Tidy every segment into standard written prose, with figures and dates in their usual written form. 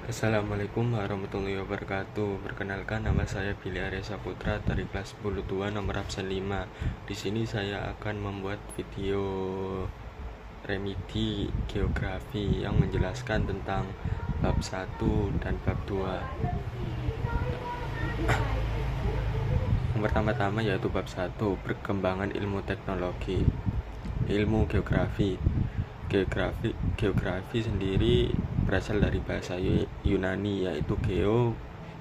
Assalamualaikum warahmatullahi wabarakatuh. Perkenalkan, nama saya Billy Arya Saputra dari kelas 10 nomor absen 5. Di sini saya akan membuat video remedi geografi yang menjelaskan tentang bab 1 dan bab 2. Yang pertama-tama yaitu bab 1, perkembangan ilmu teknologi. Ilmu geografi. Geografi sendiri berasal dari bahasa Yunani, yaitu geo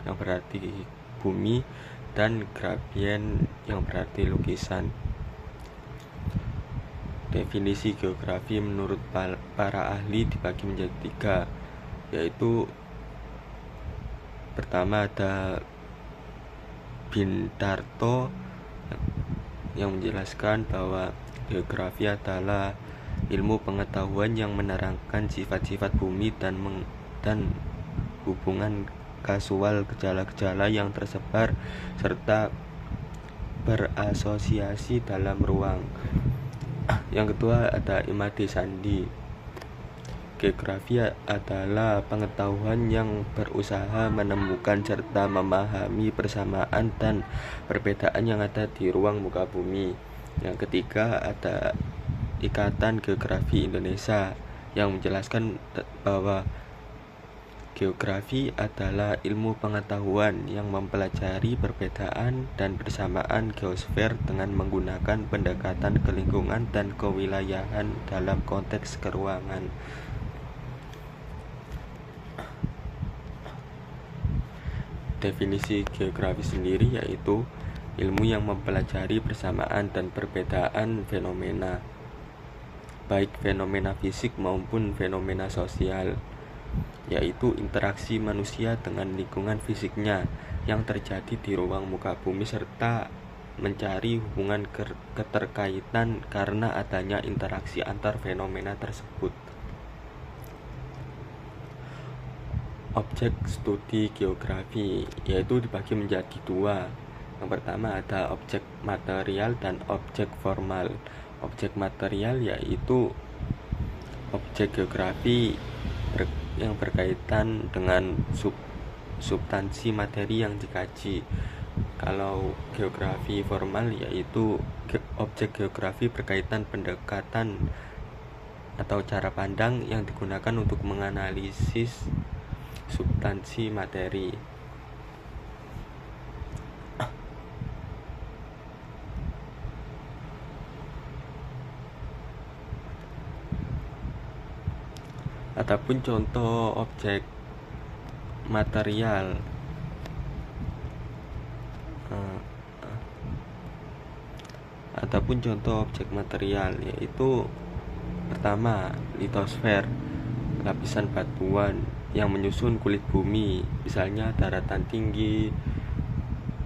yang berarti bumi dan grafien yang berarti lukisan. Definisi geografi menurut para ahli dibagi menjadi 3, yaitu pertama ada Bintarto yang menjelaskan bahwa geografi adalah ilmu pengetahuan yang menerangkan sifat-sifat bumi dan hubungan kasual gejala-gejala yang tersebar serta berasosiasi dalam ruang. Yang kedua ada Imade Sandi. Geografi adalah pengetahuan yang berusaha menemukan serta memahami persamaan dan perbedaan yang ada di ruang muka bumi. Yang ketiga ada Ikatan Geografi Indonesia yang menjelaskan bahwa geografi adalah ilmu pengetahuan yang mempelajari perbedaan dan persamaan geosfer dengan menggunakan pendekatan ke lingkungan dan kewilayahan dalam konteks keruangan. Definisi geografi sendiri yaitu ilmu yang mempelajari persamaan dan perbedaan fenomena, baik fenomena fisik maupun fenomena sosial, yaitu interaksi manusia dengan lingkungan fisiknya yang terjadi di ruang muka bumi serta mencari hubungan keterkaitan karena adanya interaksi antar fenomena tersebut. Objek studi geografi yaitu dibagi menjadi 2. Yang pertama ada objek material dan objek formal. Objek material yaitu objek geografi yang berkaitan dengan substansi materi yang dikaji. Kalau geografi formal yaitu objek geografi berkaitan pendekatan atau cara pandang yang digunakan untuk menganalisis substansi materi. Adapun contoh objek material yaitu pertama litosfer, lapisan batuan yang menyusun kulit bumi, misalnya daratan tinggi,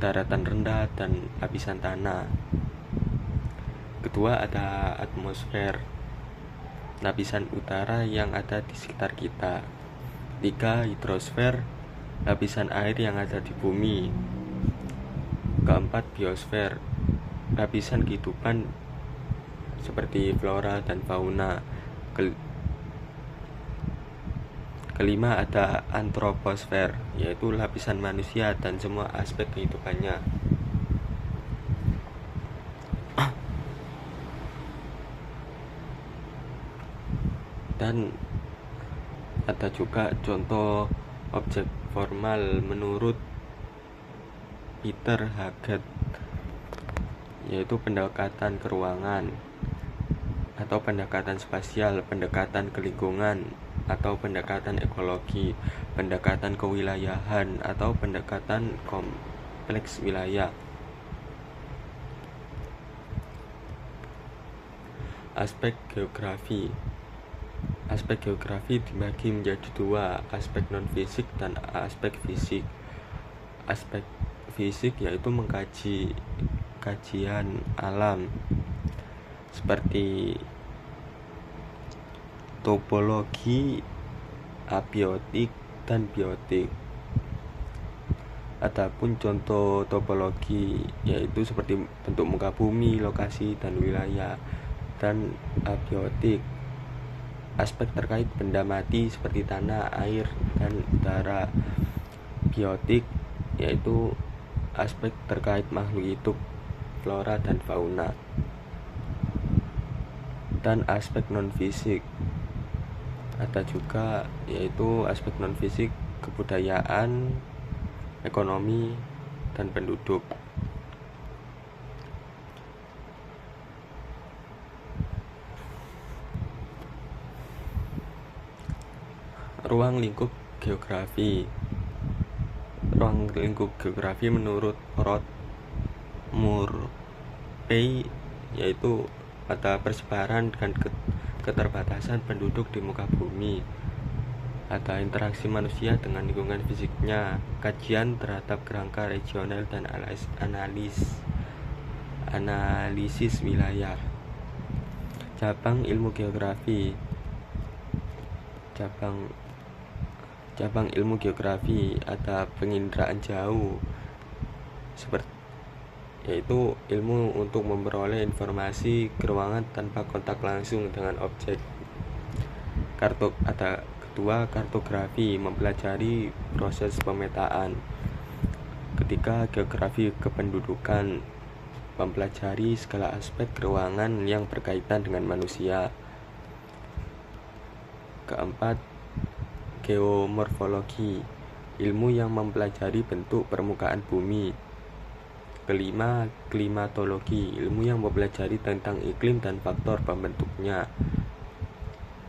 daratan rendah, dan lapisan tanah. Kedua ada atmosfer, lapisan udara yang ada di sekitar kita. 3. Hidrosfer, lapisan air yang ada di bumi. Keempat, biosfer, lapisan kehidupan seperti flora dan fauna. Kelima ada antroposfer, yaitu lapisan manusia dan semua aspek kehidupannya. Dan ada juga contoh objek formal menurut Peter Haggett, yaitu pendekatan keruangan atau pendekatan spasial, pendekatan ke lingkungan atau pendekatan ekologi, pendekatan kewilayahan atau pendekatan kompleks wilayah. Aspek geografi dibagi menjadi 2, aspek non-fisik dan aspek fisik. Aspek fisik yaitu mengkaji kajian alam seperti topologi, abiotik, dan biotik. Adapun contoh topologi yaitu seperti bentuk muka bumi, lokasi, dan wilayah. Dan abiotik aspek terkait benda mati seperti tanah, air, dan udara. Biotik yaitu aspek terkait makhluk hidup, flora dan fauna. Dan aspek non-fisik ada juga, yaitu aspek non-fisik kebudayaan, ekonomi, dan penduduk. Ruang lingkup geografi. Ruang lingkup geografi menurut Roth Murphy yaitu pada persebaran dan keterbatasan penduduk di muka bumi. Ada interaksi manusia dengan lingkungan fisiknya, kajian terhadap kerangka regional dan analisis wilayah. Cabang ilmu geografi. Cabang ilmu geografi ada penginderaan jauh, yaitu ilmu untuk memperoleh informasi ruangan tanpa kontak langsung dengan objek. Ada kedua, kartografi, mempelajari proses pemetaan. Ketiga, geografi kependudukan, mempelajari segala aspek ruangan yang berkaitan dengan manusia. Keempat, geomorfologi, ilmu yang mempelajari bentuk permukaan bumi. Kelima, klimatologi, ilmu yang mempelajari tentang iklim dan faktor pembentuknya.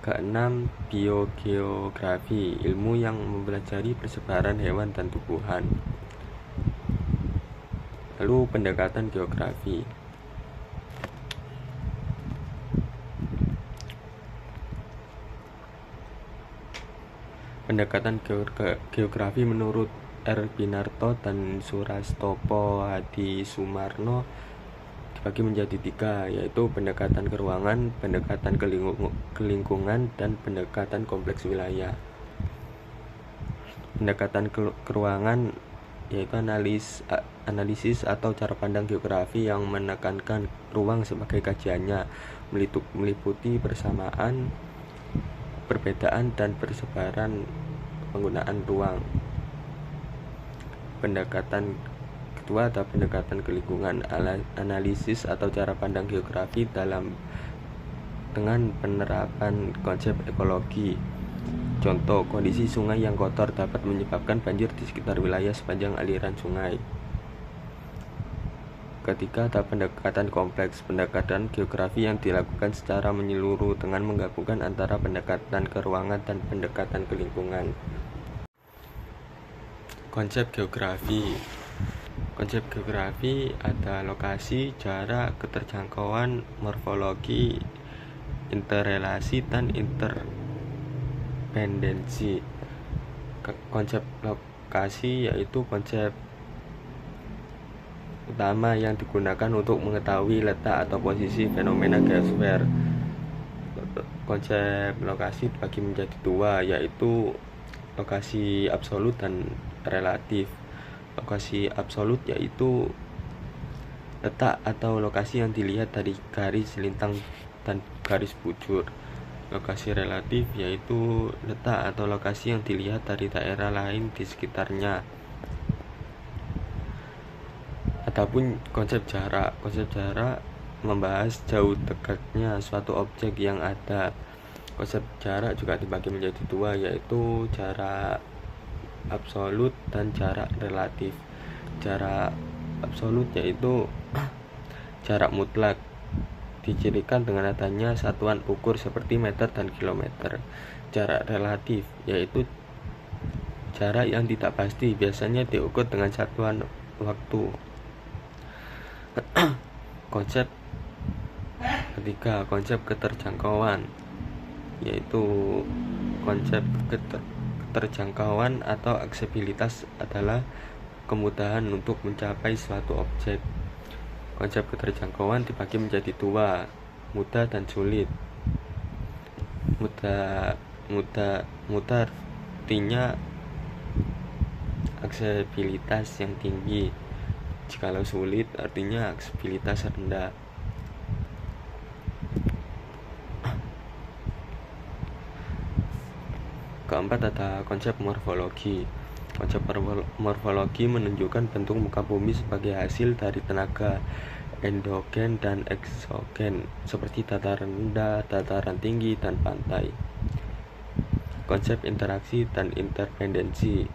Keenam, biogeografi, ilmu yang mempelajari persebaran hewan dan tumbuhan. Lalu pendekatan geografi. Pendekatan geografi menurut R. Binarto dan Surastopo Hadi Sumarno dibagi menjadi tiga, yaitu pendekatan keruangan, pendekatan kelingkungan, dan pendekatan kompleks wilayah. Pendekatan keruangan yaitu analisis atau cara pandang geografi yang menekankan ruang sebagai kajiannya, meliputi persamaan, perbedaan, dan persebaran penggunaan ruang. Pendekatan kedua ada pendekatan kelingkungan, analisis atau cara pandang geografi dengan penerapan konsep ekologi. Contoh, kondisi sungai yang kotor dapat menyebabkan banjir di sekitar wilayah sepanjang aliran sungai. Ketiga ada pendekatan kompleks, pendekatan geografi yang dilakukan secara menyeluruh dengan menggabungkan antara pendekatan keruangan dan pendekatan kelingkungan. Konsep geografi. Konsep geografi ada lokasi, jarak, keterjangkauan, morfologi, interrelasi, dan interdependensi. Konsep lokasi yaitu konsep utama yang digunakan untuk mengetahui letak atau posisi fenomena geosfer. Konsep lokasi dibagi menjadi dua, yaitu lokasi absolut dan relatif. Lokasi absolut yaitu letak atau lokasi yang dilihat dari garis lintang dan garis bujur. Lokasi relatif yaitu letak atau lokasi yang dilihat dari daerah lain di sekitarnya. Adapun konsep jarak membahas jauh dekatnya suatu objek yang ada. Konsep jarak juga dibagi menjadi dua, yaitu jarak absolut dan jarak relatif. Jarak absolut yaitu jarak mutlak, dicirikan dengan adanya satuan ukur seperti meter dan kilometer. Jarak relatif yaitu jarak yang tidak pasti, biasanya diukur dengan satuan waktu. Konsep ketiga, konsep keterjangkauan, yaitu konsep keterjangkauan atau aksesibilitas adalah kemudahan untuk mencapai suatu objek. Konsep keterjangkauan dibagi menjadi dua, mudah dan sulit. Mudah artinya aksesibilitas yang tinggi, jikalau sulit artinya aksesibilitas rendah. Keempat ada konsep morfologi. Konsep morfologi menunjukkan bentuk muka bumi sebagai hasil dari tenaga endogen dan eksogen seperti dataran rendah, dataran tinggi, dan pantai. Konsep interaksi dan interdependensi.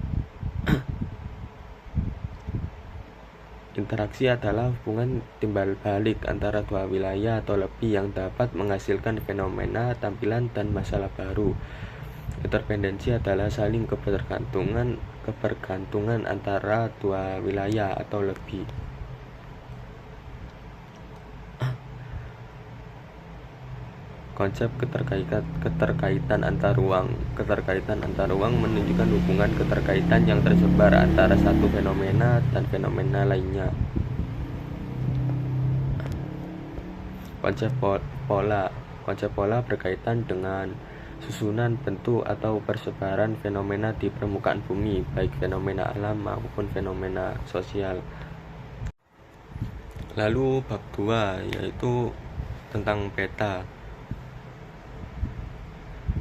Interaksi adalah hubungan timbal balik antara dua wilayah atau lebih yang dapat menghasilkan fenomena, tampilan, dan masalah baru. Interdependensi adalah saling kebergantungan antara dua wilayah atau lebih. Konsep keterkaitan antar ruang. Keterkaitan antar ruang menunjukkan hubungan keterkaitan yang tersebar antara satu fenomena dan fenomena lainnya. Konsep pola. Konsep pola berkaitan dengan susunan, bentuk, atau persebaran fenomena di permukaan bumi, baik fenomena alam maupun fenomena sosial. Lalu bab 2 yaitu tentang peta.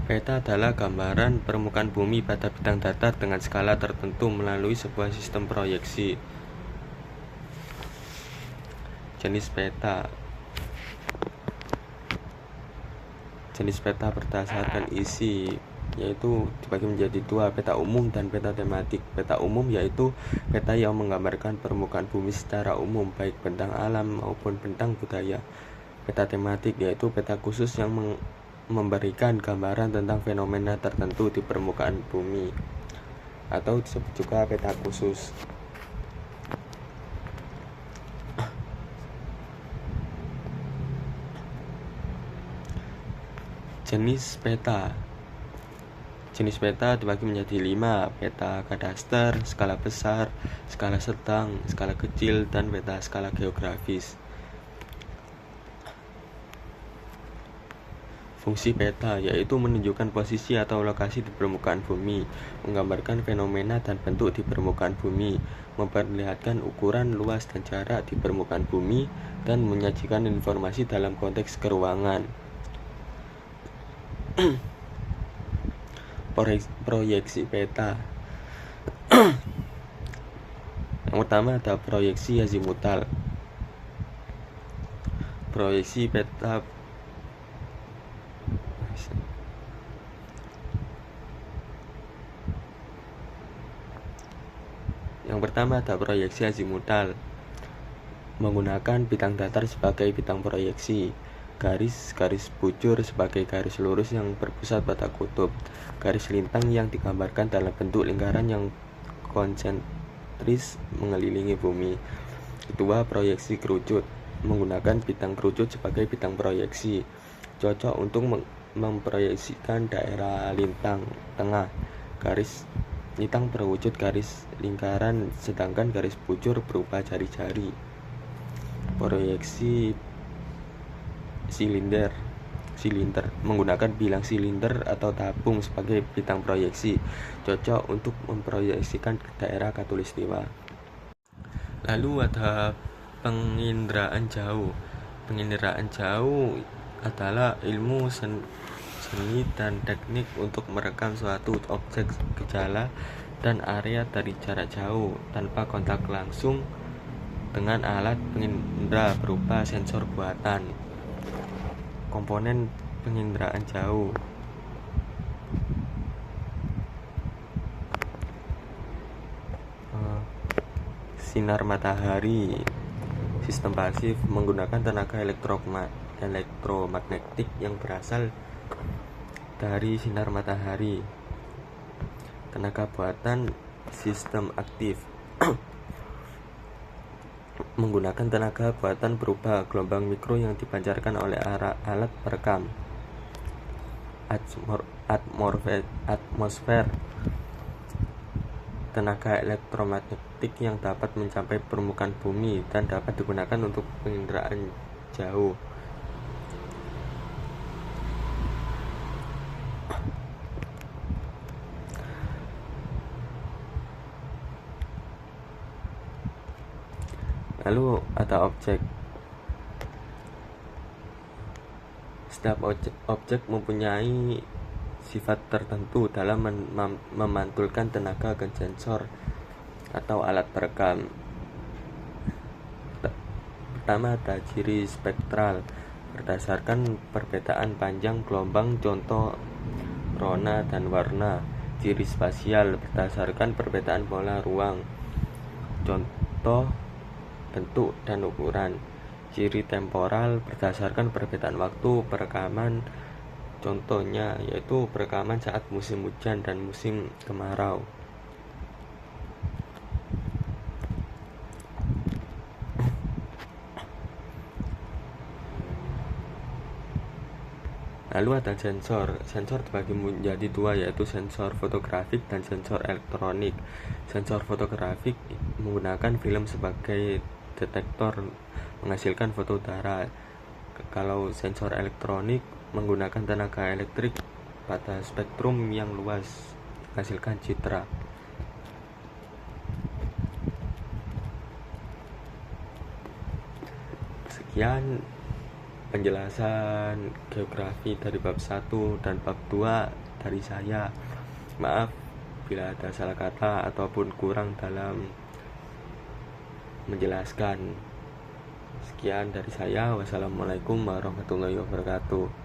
Peta adalah gambaran permukaan bumi pada bidang datar dengan skala tertentu melalui sebuah sistem proyeksi. Jenis peta. Jenis peta berdasarkan isi yaitu dibagi menjadi dua, peta umum dan peta tematik. Peta umum yaitu peta yang menggambarkan permukaan bumi secara umum, baik bentang alam maupun bentang budaya. Peta tematik yaitu peta khusus yang memberikan gambaran tentang fenomena tertentu di permukaan bumi, atau disebut juga peta khusus. Jenis peta. Jenis peta dibagi menjadi 5, peta kadaster, skala besar, skala sedang, skala kecil, dan peta skala geografis. Fungsi peta yaitu menunjukkan posisi atau lokasi di permukaan bumi, menggambarkan fenomena dan bentuk di permukaan bumi, memperlihatkan ukuran, luas, dan jarak di permukaan bumi, dan menyajikan informasi dalam konteks keruangan. Proyeksi peta. Yang pertama ada proyeksi azimutal. Proyeksi peta Yang pertama ada proyeksi azimutal, menggunakan bidang datar sebagai bidang proyeksi, garis bujur sebagai garis lurus yang berpusat pada kutub, garis lintang yang digambarkan dalam bentuk lingkaran yang konsentris mengelilingi bumi. Kedua, proyeksi kerucut, menggunakan bidang kerucut sebagai bidang proyeksi, cocok untuk memproyeksikan daerah lintang tengah. Garis lintang berwujud garis lingkaran, sedangkan garis bujur berupa jari-jari. Proyeksi silinder, menggunakan bilang silinder atau tabung sebagai bidang proyeksi, cocok untuk memproyeksikan daerah khatulistiwa. Lalu ada penginderaan jauh. Penginderaan jauh adalah ilmu seni dan teknik untuk merekam suatu objek, gejala, dan area dari jarak jauh tanpa kontak langsung dengan alat pengindera berupa sensor buatan. Komponen penginderaan jauh. Sinar matahari. Sistem pasif menggunakan tenaga elektromagnetik yang berasal dari sinar matahari. Tenaga buatan sistem aktif menggunakan tenaga buatan berupa gelombang mikro yang dipancarkan oleh alat perekam. Atmosfer, tenaga elektromagnetik yang dapat mencapai permukaan bumi dan dapat digunakan untuk penginderaan jauh. Lalu ada objek. Setiap objek mempunyai sifat tertentu dalam memantulkan tenaga ke sensor atau alat perekam. Pertama ada ciri spektral, berdasarkan perbedaan panjang gelombang, contoh rona dan warna. Ciri spasial, berdasarkan perbedaan pola ruang, contoh bentuk dan ukuran. Ciri temporal, berdasarkan perbedaan waktu perekaman, contohnya yaitu perekaman saat musim hujan dan musim kemarau. Lalu ada sensor. Sensor dibagi menjadi dua, yaitu sensor fotografik dan sensor elektronik. Sensor fotografik menggunakan film sebagai detektor, menghasilkan foto udara. Kalau sensor elektronik menggunakan tenaga elektrik pada spektrum yang luas, menghasilkan citra. Sekian penjelasan geografi dari bab 1 dan bab 2 dari saya. Maaf bila ada salah kata ataupun kurang dalam menjelaskan. Sekian dari saya. Wassalamualaikum warahmatullahi wabarakatuh.